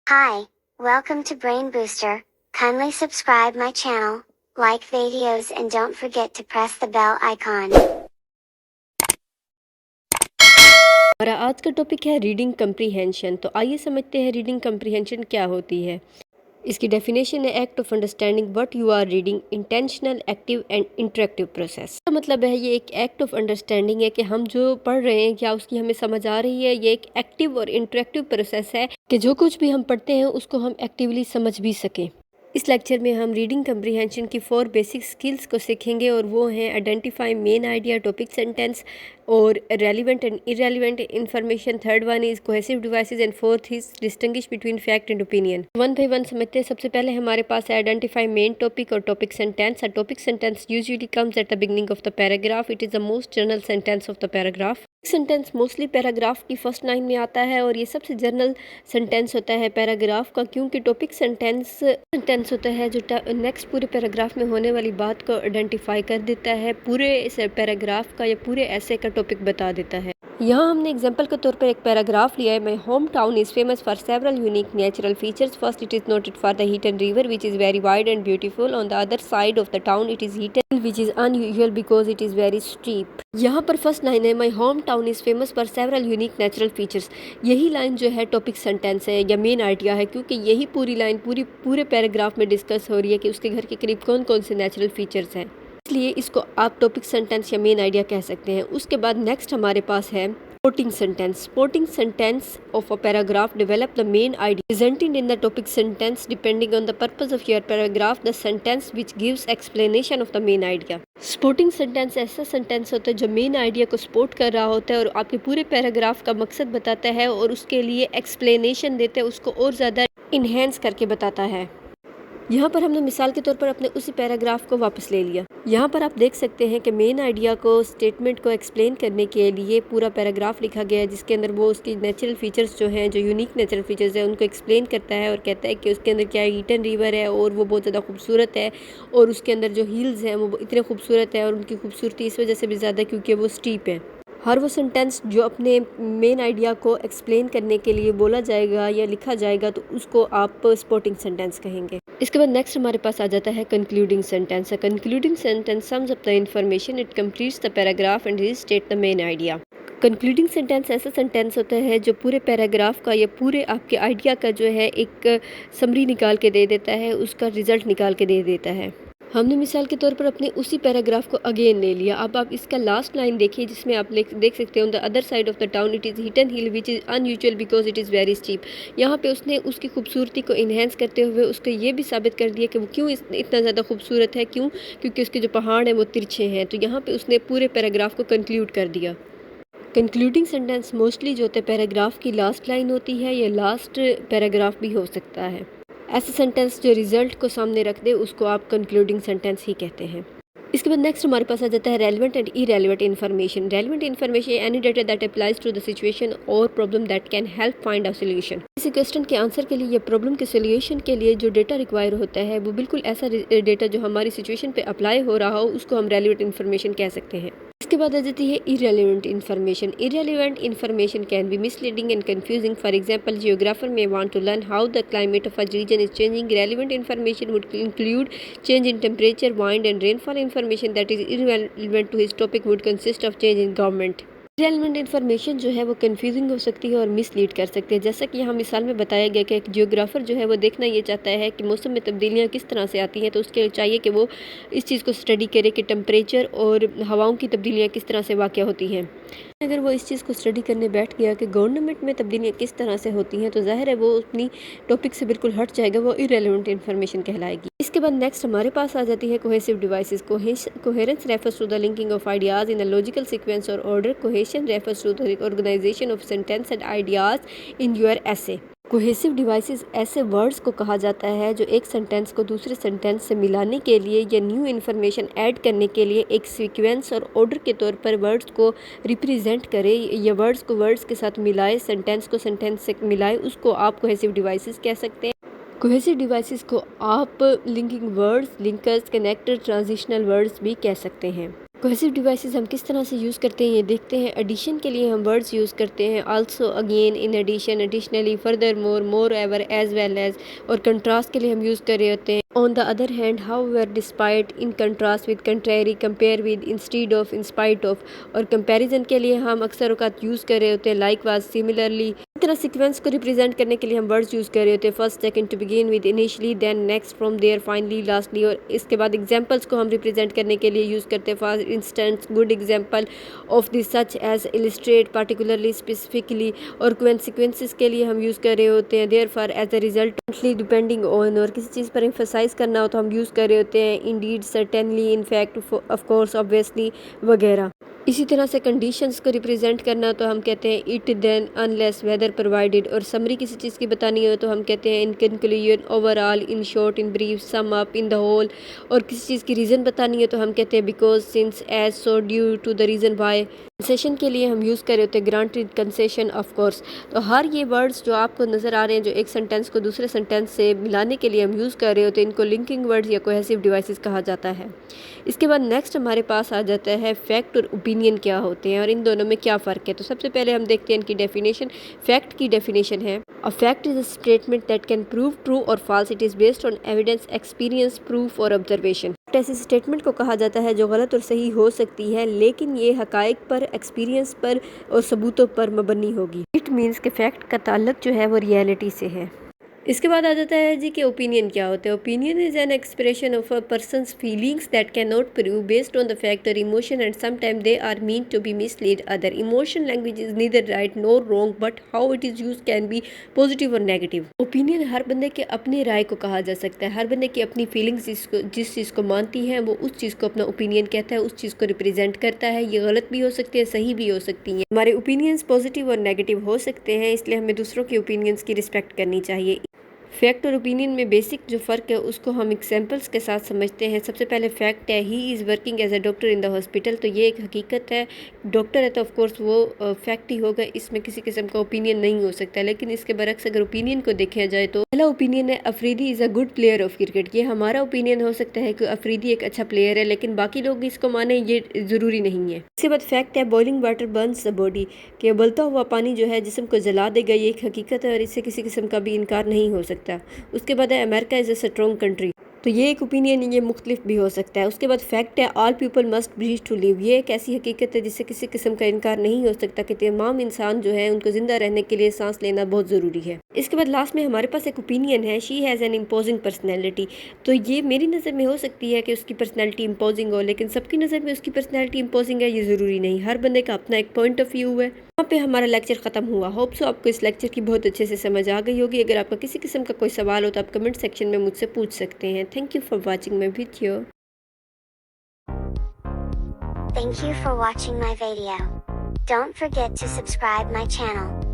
Hi, welcome to Brain Booster. Kindly subscribe my channel, like videos and don't forget to press the bell icon. हमारा आज का topic है reading comprehension. तो आइए समझते हैं रीडिंग कम्प्रीहेंशन क्या होती है। इसकी डेफिनेशन है act of understanding what you are reading, intentional, active and interactive process. का मतलब है ये एक एक्ट ऑफ अंडरस्टैंडिंग है कि हम जो पढ़ रहे हैं क्या उसकी हमें समझ आ रही है। ये एक एक्टिव और इंटरेक्टिव प्रोसेस है कि जो कुछ भी हम पढ़ते हैं उसको हम एक्टिवली समझ भी सकें। इस लेक्चर में हम रीडिंग कम्प्रीहेंशन की 4 बेसिक स्किल्स को सीखेंगे और वो हैं identify main idea, topic sentence और relevant and irrelevant information. Third one is cohesive devices and fourth is distinguish between fact and opinion. One by one समझते हैं। सबसे पहले हमारे पास है आइडेंटिफाई मेन टॉपिक और topic sentence. A topic sentence usually comes at the beginning of the paragraph. It is the most general sentence of the paragraph. Sentence mostly paragraph की first line में आता है और ये सबसे जनरल सेंटेंस होता है पैराग्राफ का, क्योंकि टॉपिक सेंटेंस होता है जो नेक्स्ट पूरे पैराग्राफ में होने वाली बात को आइडेंटिफाई कर देता है, पूरे इस पैराग्राफ का या पूरे ऐसे का टॉपिक बता देता है। यहाँ हमने एग्जाम्पल के तौर पर एक पैराग्राफ लिया है। My home town is famous for several unique natural features. First, it is noted for the Heaton river which is very wide and beautiful. On the other side of the town it is Heaton which is unusual because it is very steep. यहाँ पर first line है my home town is famous for several unique natural features. यही line जो है topic sentence है या main idea है, क्योंकि यही पूरी लाइन पूरे पैराग्राफ में डिस्कस हो रही है कि उसके घर के करीब कौन कौन से नेचुरल फीचर्स हैं, इसलिए इसको आप टॉपिक सेंटेंस या मेन आइडिया कह सकते हैं। उसके बाद नेक्स्ट हमारे पास है supporting sentence. Supporting sentence of a paragraph develop the main idea presented in the topic sentence. Depending on the purpose of your paragraph, the sentence which gives explanation of the main idea. Supporting sentence ऐसा sentence होता है जो main idea को support कर रहा होता है और आपके पूरे पैराग्राफ का मकसद बताता है और उसके लिए एक्सप्लेनेशन देते हैं, उसको और ज़्यादा इन्हेंस करके बताता है। यहाँ पर हमने मिसाल के तौर पर अपने उसी पैराग्राफ को वापस ले लिया। यहाँ पर आप देख सकते हैं कि मेन आइडिया को, स्टेटमेंट को एक्सप्लेन करने के लिए पूरा पैराग्राफ लिखा गया है, जिसके अंदर वो उसकी नेचुरल फीचर्स जो हैं, जो यूनिक नेचुरल फीचर्स हैं, उनको एक्सप्लेन करता है और कहता है कि उसके अंदर क्या हीटन रिवर है और वो बहुत ज़्यादा खूबसूरत है और उसके अंदर जो हिल्स हैं वो इतने खूबसूरत है और उनकी खूबसूरती इस वजह से भी ज़्यादा क्योंकि वो स्टीप है। हर वो सेंटेंस जो अपने मेन आइडिया को एक्सप्लेन करने के लिए बोला जाएगा या लिखा जाएगा तो उसको आप सपोर्टिंग सेंटेंस कहेंगे। इसके बाद नेक्स्ट हमारे पास आ जाता है concluding sentence. A concluding sentence sums up the information, it completes the paragraph and restate the main idea. Concluding sentence ऐसा सेंटेंस होता है जो पूरे पैराग्राफ का या पूरे आपके आइडिया का जो है एक समरी निकाल के दे देता है, उसका रिजल्ट निकाल के दे देता है। हमने मिसाल के तौर पर अपने उसी पैराग्राफ को अगेन ले लिया। अब आप इसका लास्ट लाइन देखिए जिसमें आप देख सकते हो, the other side of the town it is Hitten Hill which is unusual because it is very steep. यहाँ पे उसने उसकी खूबसूरती को इन्हेंस करते हुए उसको ये भी साबित कर दिया कि वो क्यों इतना ज़्यादा खूबसूरत है, क्योंकि उसके जो पहाड़ हैं वो तिरछे हैं। तो यहाँ पे उसने पूरे पैराग्राफ को कंक्लूड कर दिया। कंक्लूडिंग सेंटेंस मोस्टली जो होता है पैराग्राफ की लास्ट लाइन होती है या लास्ट पैराग्राफ भी हो सकता है। ऐसा सेंटेंस जो रिजल्ट को सामने रख दे उसको आप कंक्लूडिंग सेंटेंस ही कहते हैं। इसके बाद नेक्स्ट हमारे पास आ जाता है relevant and irrelevant information. Relevant information any data that applies to the situation और problem that can help find a solution. किसी क्वेश्चन के आंसर के लिए या प्रॉब्लम के सोल्यूशन के लिए जो डेटा रिक्वायर होता है वो बिल्कुल ऐसा डेटा जो हमारी सिचुएशन पे अप्लाई हो रहा हो उसको हम रेलेवेंट इन्फॉर्मेशन कह सकते हैं। इसके बाद आ जाती है irrelevant information. Irrelevant information can be misleading and confusing. For example, geographer may want to learn how the climate of a region is changing. Relevant information would include change in temperature, wind and rainfall. Information that is irrelevant to his topic would consist of change in government. Relevant information जो है वो confusing हो सकती है और mislead कर सकती है। जैसा कि यहाँ मिसाल में बताया गया कि एक जियोग्राफर जो है वो देखना ये चाहता है कि मौसम में तब्दीलियाँ किस तरह से आती हैं, तो उसके चाहिए कि वो इस चीज़ को स्टडी करे कि टेम्परेचर और हवाओं की तब्दीलियाँ किस तरह से वाक़या होती हैं। अगर वो इस चीज़ को स्टडी करने बैठ गया कि गवर्नमेंट में तब्दीलियाँ किस तरह से होती हैं, तो ज़ाहिर है वो अपनी टॉपिक से बिल्कुल हट जाएगा, वो इरेलेवेंट इन्फॉर्मेशन कहलाएगी। इसके बाद नेक्स्ट हमारे पास आ जाती है cohesive devices. Coherence refers to the linking of ideas in a logical sequence और order. Cohesion refers to the organization of sentence and ideas in your essay. Cohesive devices ऐसे words को कहा जाता है जो एक सेंटेंस को दूसरे सेंटेंस से मिलाने के लिए या न्यू इन्फॉर्मेशन ऐड करने के लिए एक सीक्वेंस और ऑर्डर के तौर पर वर्ड्स को रिप्रेजेंट करे या वर्ड्स को वर्ड्स के साथ मिलाए, सेंटेंस को सेंटेंस से मिलाए, उसको आप कोहेसिव डिवाइसेस कह सकते हैं। कोहेसिव डिवाइसेस को आप linking words, linkers, connector, transitional words भी कह सकते हैं। कोहेसिव डिवाइसेस हम किस तरह से यूज़ करते हैं ये देखते हैं। एडिशन के लिए हम वर्ड्स यूज़ करते हैं also, again, in addition, additionally, furthermore, moreover, as well as. और कंट्रास्ट के लिए हम यूज़ कर रहे होते हैं on the other hand, however, despite, in contrast with, contrary, compare with, instead of, in spite of. और comparison के लिए हम अक्सर औकात यूज़ कर रहे होते हैं लाइकवाइज, सिमिलरली। इस तरह सीक्वेंस को रिप्रेजेंट करने के लिए हम वर्ड्स यूज़ कर रहे होते हैं first, second, to begin with, initially, then, next, from there, finally, lastly. और इसके बाद एग्जांपल्स को हम रिप्रेजेंट करने के लिए यूज़ करते हैं for instance, good example of this such as, illustrate, particularly, specifically. और कॉन्सिक्वेंसेस के लिए हम यूज़ कर रहे होते हैं therefore, as a result, depending on. और किसी चीज़ पर एम्फसाइज करना हो तो हम यूज़ कर रहे होते हैं Indeed, certainly, in fact, of course, obviously वगैरह। इसी तरह से कंडीशंस को रिप्रेजेंट करना तो हम कहते हैं it, then, unless, whether, provided. और समरी किसी चीज़ की बतानी हो तो हम कहते हैं in conclusion, overall, in short, in brief, sum up, in the whole. और किसी चीज़ की रीज़न बतानी है तो हम कहते हैं because, since, as, so, due to the reason why. Concession के लिए हम यूज़ कर रहे होते हैं ग्रांटेड, कंसेशन, ऑफ कोर्स। तो हर ये वर्ड्स जो आपको नज़र आ रहे हैं जो एक सेंटेंस को दूसरे सेंटेंस से मिलाने के लिए हम यूज़ कर रहे होते हैं, इनको लिंकिंग वर्ड्स या कोहेसिव डिवाइसेस कहा जाता है। इसके बाद नेक्स्ट हमारे पास आ जाता है फैक्ट और ओपिनियन क्या होते हैं और इन दोनों में क्या फ़र्क है। तो सबसे पहले हम देखते हैं इनकी डेफिनेशन। फैक्ट की डेफिनेशन है a fact is a statement that can prove true और false. It is based on evidence, experience, proof और ऑब्जर्वेशन। ऐसे स्टेटमेंट को कहा जाता है जो गलत और सही हो सकती है लेकिन ये हकाइक पर, एक्सपीरियंस पर और सबूतों पर मबनी होगी। इट मीन्स के फैक्ट का ताल्लुक जो है वो रियलिटी से है। इसके बाद आ जाता है जी कि ओपिनियन क्या होता है। Opinion is an expression of a person's feelings that can not prove based on the fact और emotion and sometime they are mean to be mislead other. Emotion language is neither right nor wrong but how it is use can be positive और negative. Opinion हर बंदे के अपनी राय को कहा जा सकता है। हर बंदे की अपनी फीलिंग्स जिस चीज़ को मानती हैं वो उस चीज़ को अपना ओपिनियन कहता है, उस चीज़ को रिप्रेजेंट करता है। ये गलत भी हो सकती है, सही भी हो सकती हैं। हमारे ओपिनियंस पॉजिटिव और नेगेटिव हो सकते हैं, इसलिए हमें दूसरों के ओपिनियंस की रिस्पेक्ट करनी चाहिए। फैक्ट और ओपिनियन में बेसिक जो फ़र्क है उसको हम एग्जांपल्स के साथ समझते हैं। सबसे पहले फैक्ट है he is working as a doctor in the hospital. तो ये एक हकीकत है, डॉक्टर है तो ऑफ कोर्स वो फैक्ट ही होगा, इसमें किसी किस्म का ओपिनियन नहीं हो सकता। लेकिन इसके बरक्स अगर ओपिनियन को देखा जाए तो पहला ओपिनियन है Afridi is a good player of cricket. ये हमारा ओपिनियन हो सकता है कि अफरीदी एक अच्छा प्लेयर है लेकिन बाकी लोग इसको माने ये ज़रूरी नहीं है। इसके बाद फैक्ट है boiling water Burns the body, कि उबलता हुआ पानी जो है जिस्म को जला देगा। ये एक हकीकत है और इससे किसी किस्म का भी इनकार नहीं हो सकता। उसके बाद है America is a strong country. तो ये एक ओपिनियन, ये मुख्तलिफ भी हो सकता है। उसके बाद फैक्ट है all people must breathe to live. ये एक ऐसी हकीकत है जिससे किसी किस्म का इनकार नहीं हो सकता कि तमाम इंसान जो है उनको ज़िंदा रहने के लिए सांस लेना बहुत ज़रूरी है। इसके बाद लास्ट में हमारे पास एक ओपिनियन है she has an imposing personality. तो ये मेरी नज़र में हो सकती है कि उसकी पर्सनैलिटी इम्पोजिंग हो, लेकिन सबकी नज़र में उसकी पर्सनैलिटी इम्पोजिंग है ये ज़रूरी नहीं। हर बंदे का अपना एक पॉइंट ऑफ व्यू है। यहाँ पे हमारा लेक्चर ख़त्म हुआ। होप सो आपको इस लेक्चर की बहुत अच्छे से समझ आ गई होगी। अगर आपका किसी किस्म का कोई सवाल हो तो आप कमेंट सेक्शन में मुझसे पूछ सकते हैं। Thank you for watching my video. Thank you for watching my video. Don't forget to subscribe my channel.